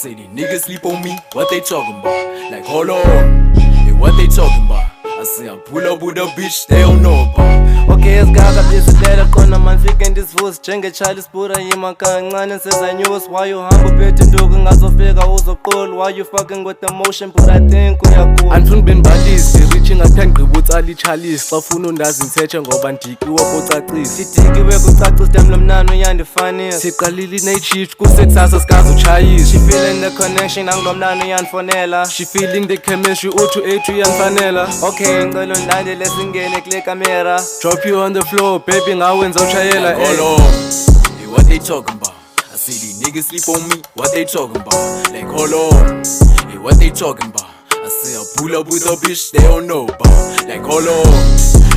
say these niggas sleep on me, what they talking about? Like hold on, hey, what they talking about? I say I pull up with a bitch they don't know about. Okay, isigaba besilela khona manifike ndisivusa njengetshala isibura yima kancane senza news. Why you hamba uphethe induku ngazofika uzoqola? Why you fucking with the motion but I think uyakhula? Andifuna benbalisi reaching ngathi ngigqiba utsala iCharlies xa ufuna undazi ngithethe ngoba ndikiwe bocacisa sidikiwe kucacisa dem lomnano uyandifanisa siqalile ine-chief kusekusasa sikazi utshayisa she feeling the connection angilomnano uyandifonela she feeling the chemistry u-2 uyandifanela okay ngicela undilandele singene kule kamera drop you on the floor baby ngawenza utshayela like hold on, hey, what they talking about? I say these niggas sleep on me, what they talking about? Like hold on, hey, what they talking about? I say I pull up with a bitch they don't know about. Like hold on,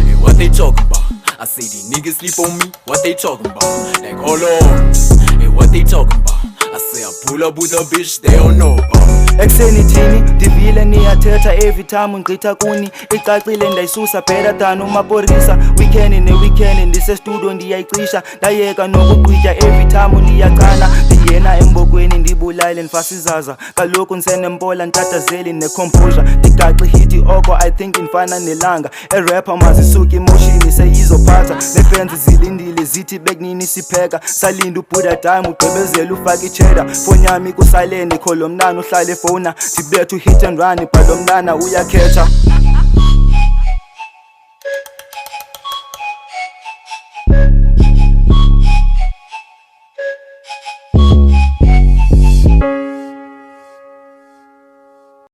hey, what they talking about? I say these niggas sleep on me, what they talking about? Like hold on, hey, what they talking about? I say I pull up with a bitch they don't know about. Ekseni thini ndivile niyathetha every time ngqitha kuni icacile ndayisusa better than umaporisa weekend ne-weekend ndisestudio ndiyayicisha ndayeka nokugqitya every time ndiyaqana ndingena embokweni ndibulale ndifasizaza kaloku ndisenempola ntatazeli necomposure ndigaxe hiti oko I think infana nelanga erapper mazisuke emotion seyizophatha nefans zilindile zithi bekunini sipheka salinde ubuda time ugqibezela ufake icheddar phone yami kusilent kholo mnana uhlale fona ndibethe hit and run but lo mnana uyakhetha